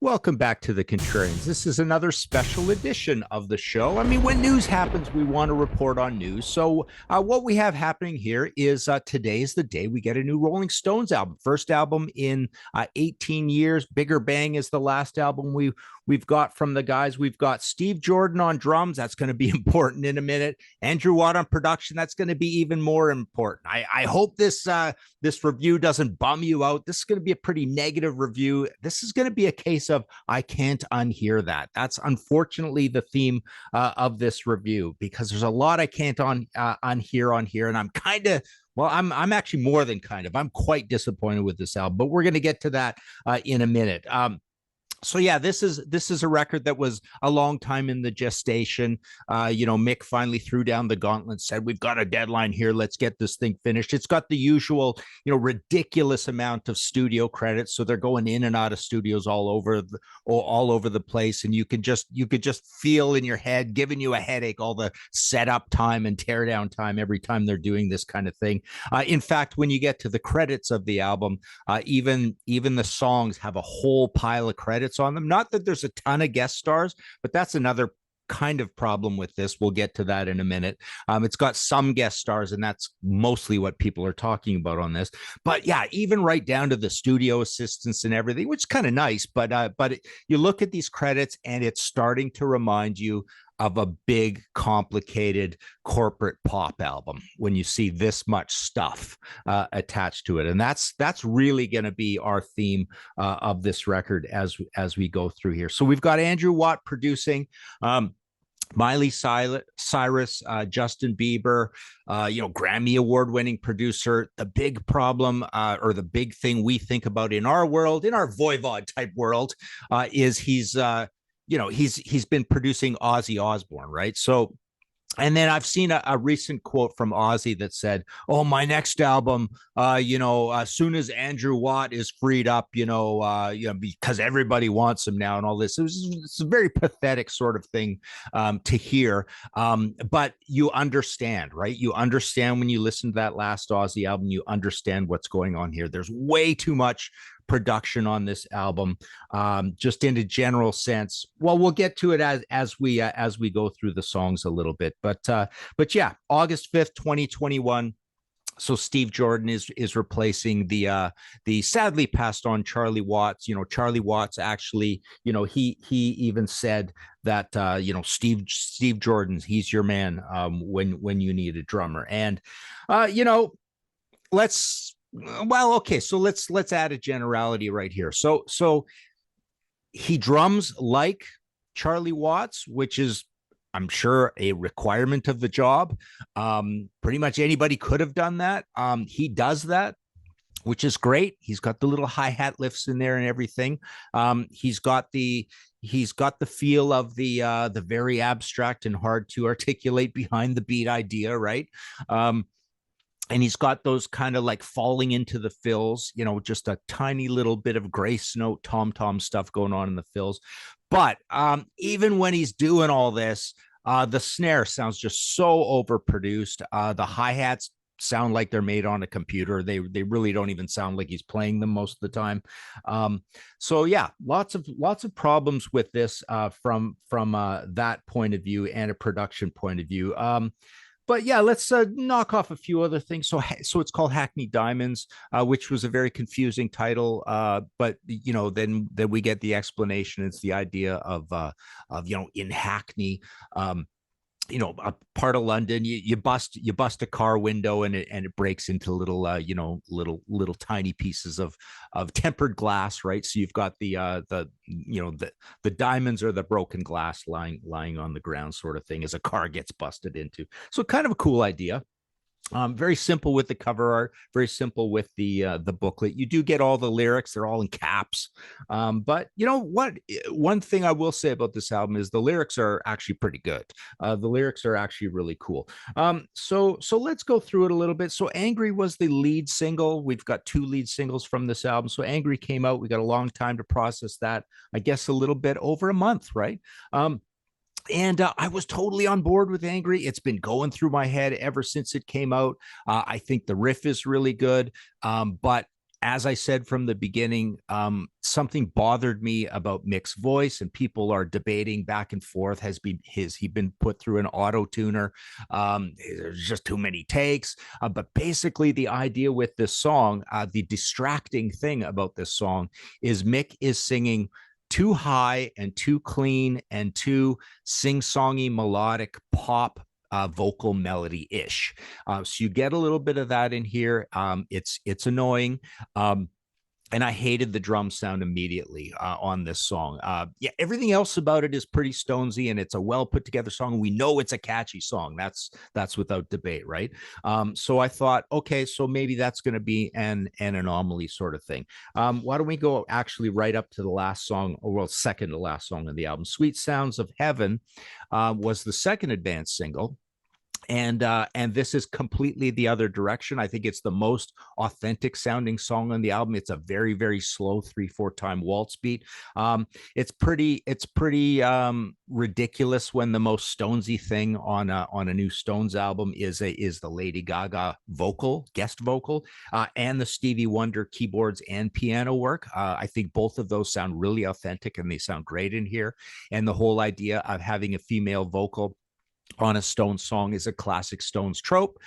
Welcome back to the Contrarians. This is another special edition of the show. I mean, when news happens, we want to report on news. So what we have happening here is today's the day we get a new Rolling Stones album. First album in 18 years. Bigger Bang is the last album we've got from the guys. We've got Steve Jordan on drums. That's going to be important in a minute. Andrew Watt on production. That's going to be even more important. I hope this review doesn't bum you out. This is going to be a pretty negative review. This is going to be a case of I can't unhear that. That's unfortunately the theme of this review, because there's a lot I can't unhear on here, and I'm actually more than I'm quite disappointed with this album, but we're going to get to that in a minute. So yeah, this is a record that was a long time in the gestation. Mick finally threw down the gauntlet, said, "We've got a deadline here. Let's get this thing finished." It's got the usual, ridiculous amount of studio credits. So they're going in and out of studios all over the place, and you could just feel in your head, giving you a headache, all the setup time and teardown time every time they're doing this kind of thing. In fact, when you get to the credits of the album, even the songs have a whole pile of credits on them. Not that there's a ton of guest stars, but that's another kind of problem with this. We'll get to that in a minute. It's got some guest stars, and that's mostly what people are talking about on this. But yeah, even right down to the studio assistants and everything, which is kind of nice. But you look at these credits, and it's starting to remind you of a big, complicated corporate pop album when you see this much stuff attached to it. And that's really going to be our theme of this record as we go through here. So we've got Andrew Watt producing, Miley Cyrus, Justin Bieber, Grammy award-winning producer. The big problem, or the big thing we think about in our world, in our Voivod type world, is he's been producing Ozzy Osbourne, right? So, and then I've seen a recent quote from Ozzy that said, "Oh, my next album, as soon as Andrew Watt is freed up, because everybody wants him now," and all this. It's a very pathetic sort of thing to hear. But you understand, right? You understand when you listen to that last Ozzy album, you understand what's going on here. There's way too much production on this album, just in a general sense. Well, we'll get to it as we go through the songs a little bit, but yeah, August 5th, 2021. So Steve Jordan is replacing the sadly passed on Charlie Watts. Charlie Watts actually, he even said that Steve Jordan, he's your man when you need a drummer. And let's add a generality right here. So he drums like Charlie Watts, which is, I'm sure, a requirement of the job. Pretty much anybody could have done that. He does that, which is great. He's got the little hi-hat lifts in there and everything. He's got the feel of the very abstract and hard to articulate behind the beat idea, right? And he's got those kind of like falling into the fills, just a tiny little bit of grace note tom-tom stuff going on in the fills. But even when he's doing all this, the snare sounds just so overproduced. The hi-hats sound like they're made on a computer. They really don't even sound like he's playing them most of the time. So yeah, lots of problems with this from that point of view and a production point of view. But yeah, let's knock off a few other things. So it's called Hackney Diamonds, which was a very confusing title. But then we get the explanation. It's the idea of in Hackney, a part of London, you bust a car window and it breaks into little tiny pieces of tempered glass, right? So you've got the diamonds or the broken glass lying on the ground, sort of thing, as a car gets busted into. So kind of a cool idea. Very simple with the cover art, very simple with the booklet. You do get all the lyrics; they're all in caps. But you know what? One thing I will say about this album is the lyrics are actually pretty good. The lyrics are actually really cool. So let's go through it a little bit. So "Angry" was the lead single. We've got two lead singles from this album. So "Angry" came out. We got a long time to process that. I guess a little bit over a month, right? And I was totally on board with "Angry." It's been going through my head ever since it came out. I think the riff is really good, but as I said from the beginning, something bothered me about Mick's voice, and people are debating back and forth. Has he been put through an auto tuner? There's just too many takes. But basically, the idea with this song, the distracting thing about this song, is Mick is singing too high and too clean and too sing-songy melodic pop vocal melody-ish. So you get a little bit of that in here. It's annoying. And I hated the drum sound immediately on this song. Yeah, everything else about it is pretty Stonesy, and it's a well put together song. We know it's a catchy song. That's without debate, right? So I thought, okay, so maybe that's going to be an anomaly sort of thing. Why don't we go actually right up to the last song, or well, second to last song of the album? Sweet Sounds of Heaven was the second advanced single. And this is completely the other direction. I think it's the most authentic sounding song on the album. It's a very, very slow 3/4 time waltz beat. It's pretty ridiculous when the most Stonesy thing on a new Stones album is the Lady Gaga guest vocal, and the Stevie Wonder keyboards and piano work. I think both of those sound really authentic, and they sound great in here. And the whole idea of having a female vocal on a Stones song is a classic Stones trope.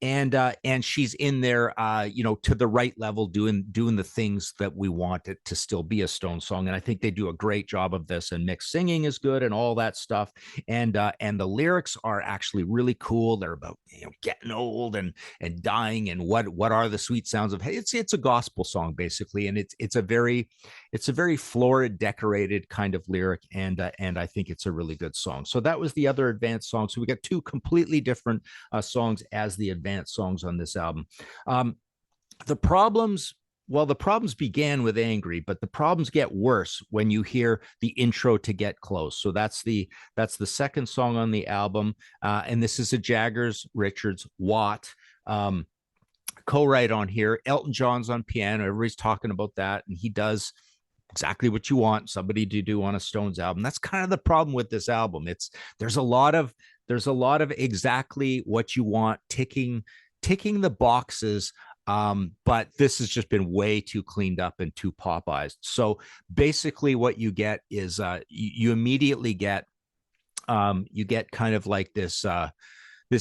And she's in there, to the right level, doing the things that we want it to still be a Stones song. And I think they do a great job of this. And Mick's singing is good and all that stuff. And the lyrics are actually really cool. They're about getting old and dying, and what are the sweet sounds of. It's a gospel song basically, and it's a very florid, decorated kind of lyric, and I think it's a really good song. So that was the other advanced song. So we got two completely different songs as the advanced songs on this album. The problems began with Angry, but the problems get worse when you hear the intro to Get Close. So that's the second song on the album, and this is a Jaggers, Richards, Watt co-write on here. Elton John's on piano. Everybody's talking about that, and he does exactly what you want somebody to do on a Stones album. That's kind of the problem with this album. There's a lot of exactly what you want, ticking the boxes. But this has just been way too cleaned up and too Popeyes. So basically what you get is you immediately get kind of like this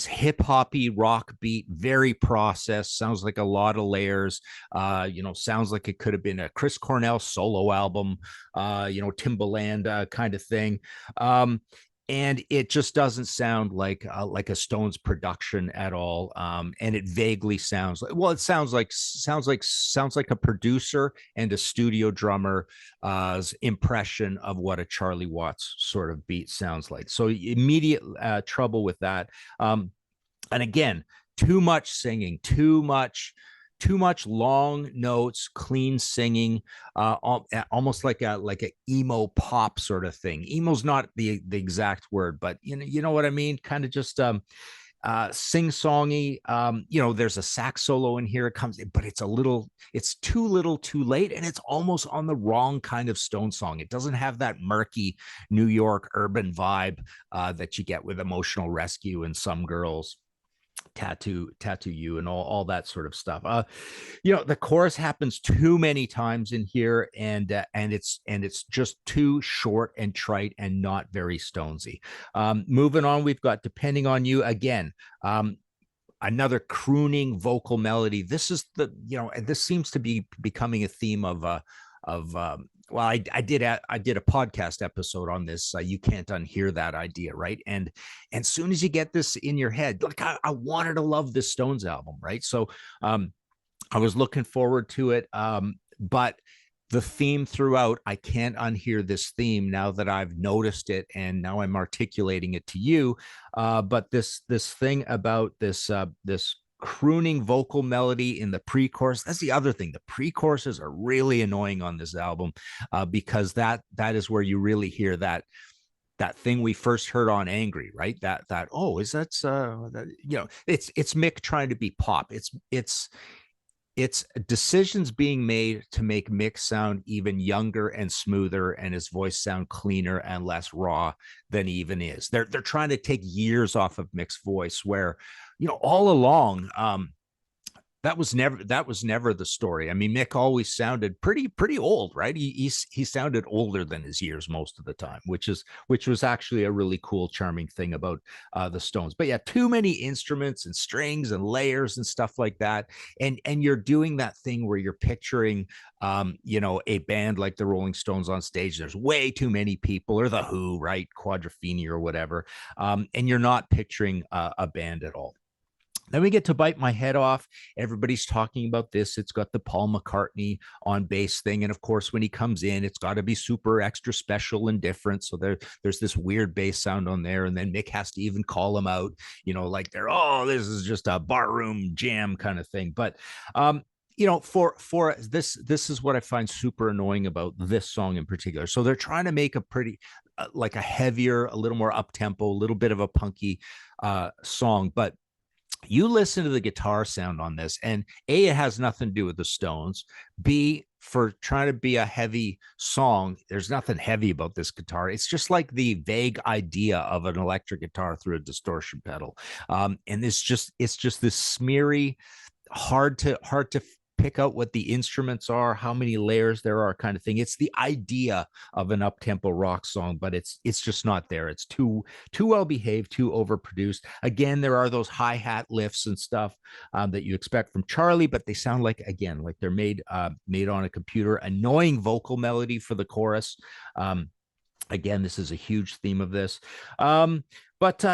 hip hoppy rock beat, very processed, sounds like a lot of layers, sounds like it could have been a Chris Cornell solo album, Timbaland kind of thing. And it just doesn't sound like a Stones production at all. And it vaguely sounds like, well, it sounds like a producer and a studio drummer's impression of what a Charlie Watts sort of beat sounds like. So immediate trouble with that. And again, too much singing, too much long notes, clean singing, almost like a emo pop sort of thing. Emo's not the exact word, but you know what I mean. Kind of just sing-songy. There's a sax solo in here. It comes, but it's too little, too late, and it's almost on the wrong kind of Stone song. It doesn't have that murky New York urban vibe that you get with Emotional Rescue and Some Girls. Tattoo You and all that sort of stuff. The chorus happens too many times in here, and it's just too short and trite and not very Stonesy. Moving on, we've got Depending on You again. Another crooning vocal melody. This is this seems to be becoming a theme of well, I did a podcast episode on this. You can't unhear that idea, right? And as soon as you get this in your head, like I wanted to love this Stones album, right? So I was looking forward to it, but the theme throughout, I can't unhear this theme now that I've noticed it, and now I'm articulating it to you. But this thing about this crooning vocal melody in the pre-chorus. That's the other thing. The pre-choruses are really annoying on this album because that is where you really hear that thing we first heard on Angry, right? It's Mick trying to be pop. It's decisions being made to make Mick sound even younger and smoother, and his voice sound cleaner and less raw than he even is. They're trying to take years off of Mick's voice, where all along that was never the story. I mean, Mick always sounded pretty old, right? He sounded older than his years most of the time, which was actually a really cool, charming thing about the Stones. But yeah, too many instruments and strings and layers and stuff like that, and you're doing that thing where you're picturing, a band like the Rolling Stones on stage. There's way too many people, or the Who, right? Quadrophenia or whatever, and you're not picturing a band at all. Then we get to Bite My Head Off. Everybody's talking about this. It's got the Paul McCartney on bass thing. And of course, when he comes in, it's got to be super extra special and different. So there's this weird bass sound on there. And then Mick has to even call him out, like this is just a barroom jam kind of thing. But, for this is what I find super annoying about this song in particular. So they're trying to make a pretty, like a heavier, a little more up tempo, a little bit of a punky song. But you listen to the guitar sound on this, and A, it has nothing to do with the Stones. B, for trying to be a heavy song, there's nothing heavy about this guitar. It's just like the vague idea of an electric guitar through a distortion pedal. And it's just this smeary, hard to pick out what the instruments are, how many layers there are, kind of thing. It's the idea of an up-tempo rock song, but it's just not there. It's too well behaved, too overproduced. Again, there are those hi-hat lifts and stuff that you expect from Charlie, but they sound like they're made on a computer. Annoying vocal melody for the chorus. Again, this is a huge theme of this. But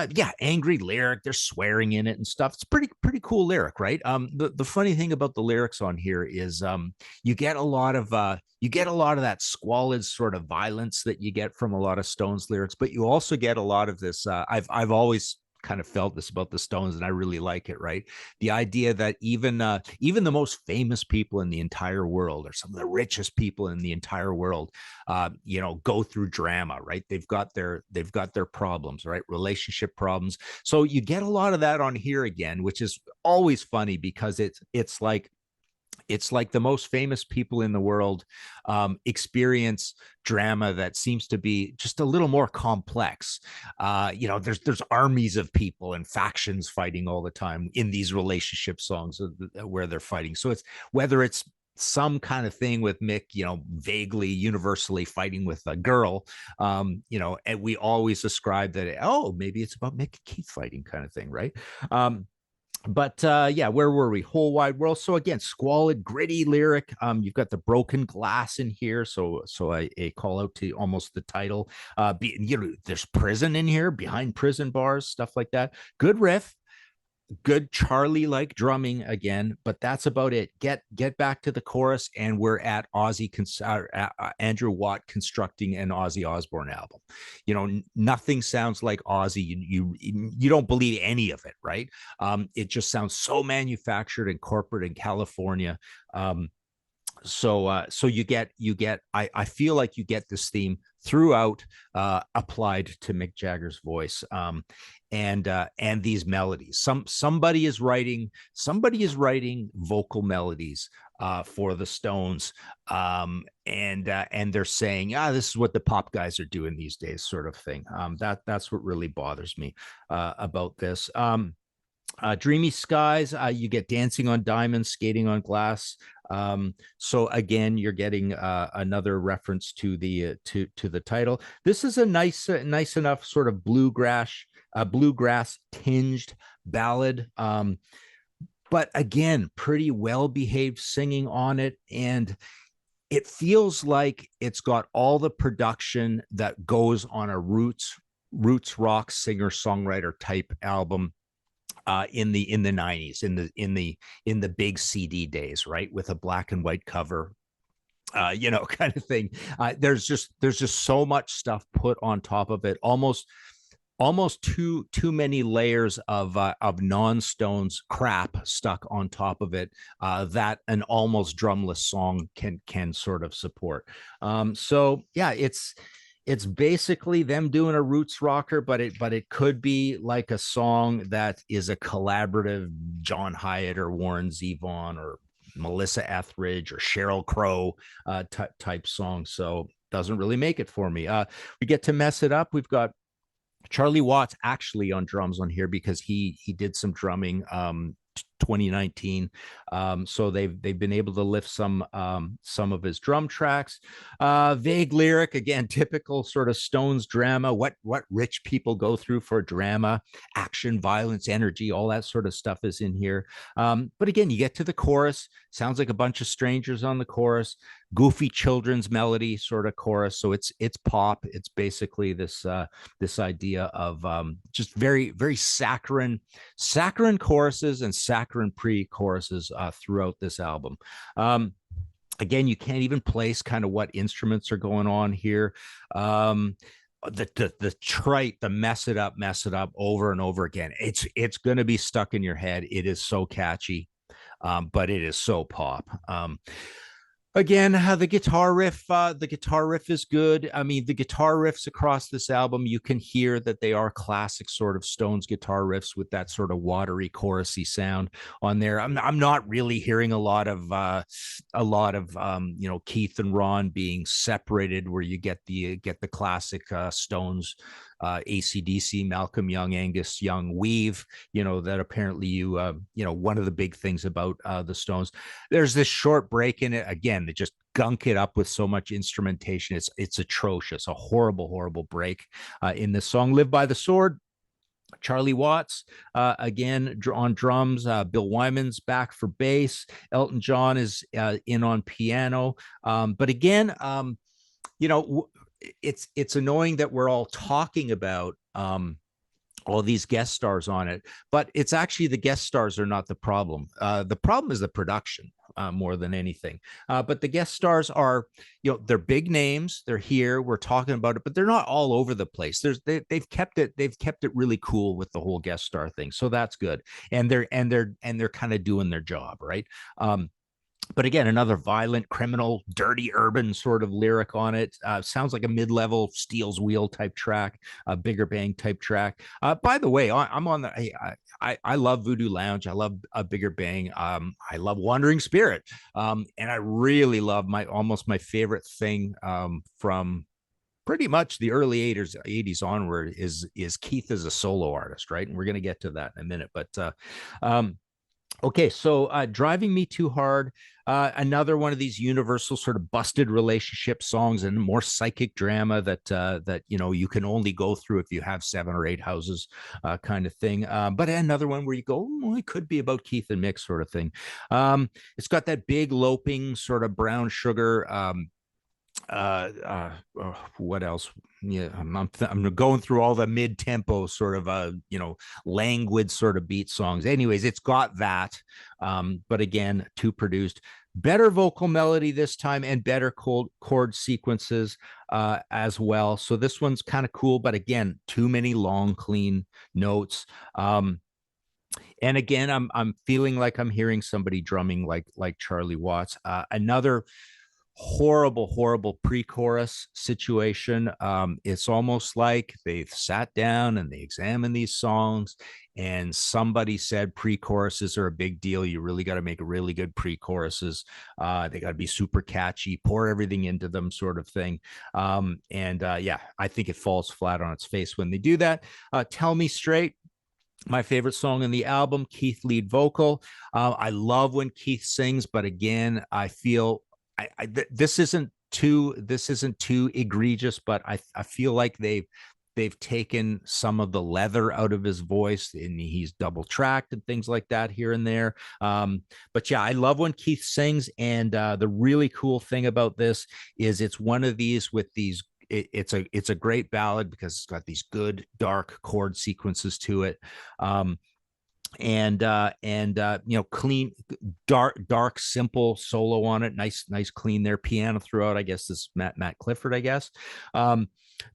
angry lyric. They're swearing in it and stuff. It's pretty cool lyric, right? The funny thing about the lyrics on here is you get a lot of that squalid sort of violence that you get from a lot of Stones lyrics, but you also get a lot of this. I've always kind of felt this about the Stones, and I really like it, right? The idea that even the most famous people in the entire world, or some of the richest people in the entire world, go through drama, right? They've got their problems, right? Relationship problems. So you get a lot of that on here again, which is always funny because it's like the most famous people in the world experience drama that seems to be just a little more complex. There's armies of people and factions fighting all the time in these relationship songs where they're fighting. So it's whether it's some kind of thing with Mick, vaguely universally fighting with a girl, and we always ascribe that, maybe it's about Mick and Keith fighting kind of thing, right? But where were we? Whole Wide World. So again, squalid, gritty lyric. You've got the broken glass in here. So a call out to almost the title. There's prison in here, behind prison bars, stuff like that. Good riff. Good Charlie-like drumming again, but that's about it. Get back to the chorus, and we're at Andrew Watt constructing an Ozzy Osbourne album. Nothing sounds like Ozzy. You don't believe any of it, right? It just sounds so manufactured and corporate in California. So you get I feel like you get this theme throughout, applied to Mick Jagger's voice, and these melodies. Somebody is writing vocal melodies for the Stones, and they're saying, this is what the pop guys are doing these days, sort of thing. That's what really bothers me about this. Dreamy Skies, you get Dancing on Diamonds, Skating on Glass. So again, you're getting another reference to the title. This is a nice enough sort of bluegrass tinged ballad. But again, pretty well behaved singing on it, and it feels like it's got all the production that goes on a roots rock singer songwriter type album. In the 90s, in the big CD days, right, with a black and white cover, kind of thing. There's just so much stuff put on top of it, almost too many layers of non-Stones crap stuck on top of it, that an almost drumless song can sort of support. So yeah, it's basically them doing a roots rocker, but it could be like a song that is a collaborative John Hyatt or Warren Zevon or Melissa Etheridge or Sheryl Crow type song. So doesn't really make it for me. We get to mess it up. We've got Charlie Watts actually on drums on here because he did some drumming 2019. So they've been able to lift some of his drum tracks. Vague lyric, again, typical sort of Stones drama. What rich people go through for drama, action, violence, energy, all that sort of stuff is in here. But again, you get to the chorus. Sounds like a bunch of strangers on the chorus. Goofy children's melody sort of chorus. So it's pop. It's basically this idea of just very very saccharine choruses and saccharine pre-choruses throughout this album. Again, you can't even place kind of what instruments are going on here. The trite, the mess it up over and over again. It's going to be stuck in your head. It is so catchy, but it is so pop. Again, the guitar riff is good. I mean, the guitar riffs across this album, you can hear that they are classic sort of Stones guitar riffs with that sort of watery, chorusy sound on there. I'm not really hearing a lot of Keith and Ron being separated, where you get the classic Stones, AC/DC, Malcolm Young, Angus Young weave, that apparently one of the big things about the Stones. There's this short break in it. Again, they just gunk it up with so much instrumentation. It's atrocious, a horrible break in this song. Live by the Sword. Charlie Watts, again, on drums. Bill Wyman's back for bass. Elton John is in on piano. But again, it's annoying that we're all talking about all these guest stars on it, but it's actually the guest stars are not the problem. The problem is the production more than anything. But the guest stars are, they're big names. They're here. We're talking about it, but they're not all over the place. They've kept it really cool with the whole guest star thing. So that's good. And they're kind of doing their job, right? But again, another violent, criminal, dirty, urban sort of lyric on it. Sounds like a mid-level Steel's Wheel type track, a Bigger Bang type track. By the way, I'm on the. I love Voodoo Lounge. I love a Bigger Bang. I love Wandering Spirit, and I really love almost my favorite thing from pretty much the early 80s onward is Keith as a solo artist, right? And we're going to get to that in a minute, but. Okay, so Driving Me Too Hard, another one of these universal sort of busted relationship songs and more psychic drama that you can only go through if you have 7 or 8 houses, kind of thing. But another one where you go, it could be about Keith and Mick sort of thing. It's got that big loping sort of Brown Sugar. What else? Yeah, I'm going through all the mid-tempo sort of languid sort of beat songs. Anyways, it's got that, but again, too produced. Better vocal melody this time and better chord sequences as well. So this one's kind of cool, but again, too many long, clean notes. And again, I'm feeling like I'm hearing somebody drumming like Charlie Watts. Another horrible pre-chorus situation. It's almost like they've sat down and they examined these songs and somebody said pre-choruses are a big deal. You really got to make really good pre-choruses. They got to be super catchy, pour everything into them sort of thing. Yeah, I think it falls flat on its face when they do that. Tell Me Straight, my favorite song in the album, Keith lead vocal. I love when Keith sings, but again, I feel this isn't too egregious, but I feel like they've taken some of the leather out of his voice and he's double tracked and things like that here and there. But yeah, I love when Keith sings. And the really cool thing about this is it's one of these with these. It's a great ballad because it's got these good dark chord sequences to it. Clean, dark, simple solo on it. Nice, clean there. Piano throughout. I guess this is Matt Clifford, I guess.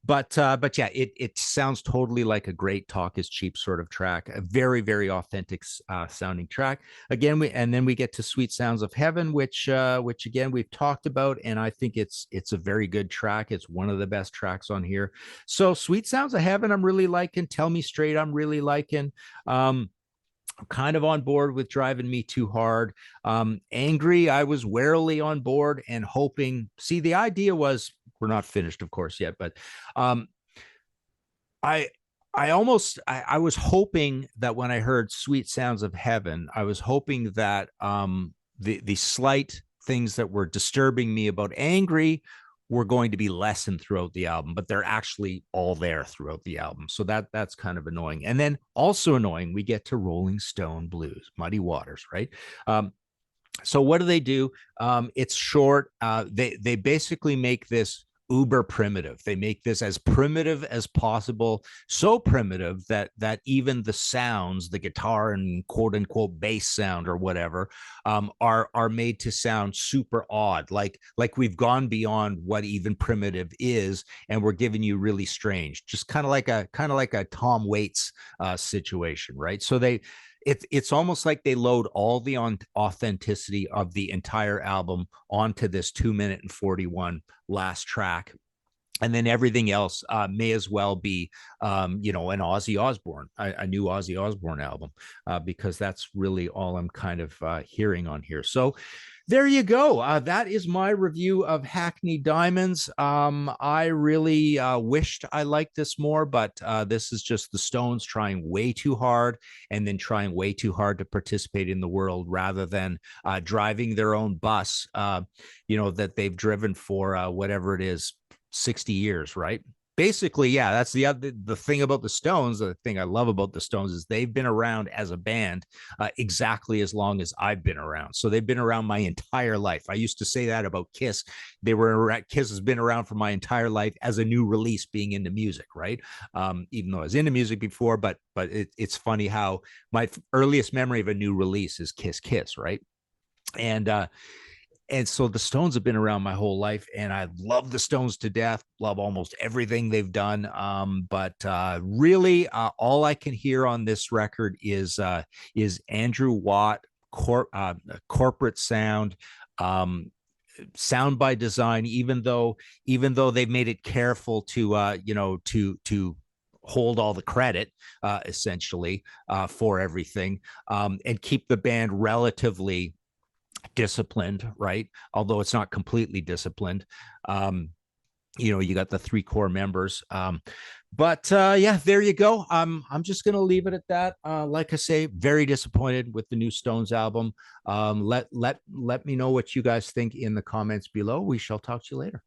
But yeah, it sounds totally like a great Talk Is Cheap sort of track. A very, very authentic sounding track. Again, then we get to Sweet Sounds of Heaven, which again we've talked about, and I think it's a very good track. It's one of the best tracks on here. So Sweet Sounds of Heaven, I'm really liking. Tell Me Straight, I'm really liking. I'm kind of on board with Driving Me Too Hard. Angry, I was warily on board and hoping. See, the idea was, we're not finished, of course, yet, but I I was hoping that when I heard Sweet Sounds of Heaven, I was hoping that the slight things that were disturbing me about Angry were going to be lessened throughout the album, but they're actually all there throughout the album. So that's kind of annoying. And then also annoying, we get to Rolling Stone Blues, Muddy Waters, right? So what do? It's short. They basically make this uber primitive. They make this as primitive as possible, so primitive that even the sounds, the guitar and quote unquote bass sound or whatever, are made to sound super odd, like we've gone beyond what even primitive is, and we're giving you really strange, just kind of like a Tom Waits situation, right? So it's almost like they load all the authenticity of the entire album onto this 2 minute and 41 last track. And then everything else may as well be, an Ozzy Osbourne, a new Ozzy Osbourne album, because that's really all I'm kind of hearing on here. So there you go. That is my review of Hackney Diamonds. I really wished I liked this more, but this is just the Stones trying way too hard and then trying way too hard to participate in the world rather than driving their own bus, that they've driven for whatever it is, 60 years, right? Basically, yeah, that's the thing about the Stones. The thing I love about the Stones is they've been around as a band exactly as long as I've been around. So they've been around my entire life. I used to say that about Kiss. Kiss has been around for my entire life as a new release, being into music, right? Even though I was into music before, but it's funny how my earliest memory of a new release is Kiss, right? And so the Stones have been around my whole life, and I love the Stones to death, love almost everything they've done. But really, all I can hear on this record is Andrew Watt, corporate sound, sound by design, even though they've made it careful to to hold all the credit essentially for everything, and keep the band relatively disciplined, right? Although it's not completely disciplined. You got the three core members. But yeah, there you go. I'm just gonna leave it at that. Like I say, very disappointed with the new Stones album. Let me know what you guys think in the comments below. We shall talk to you later.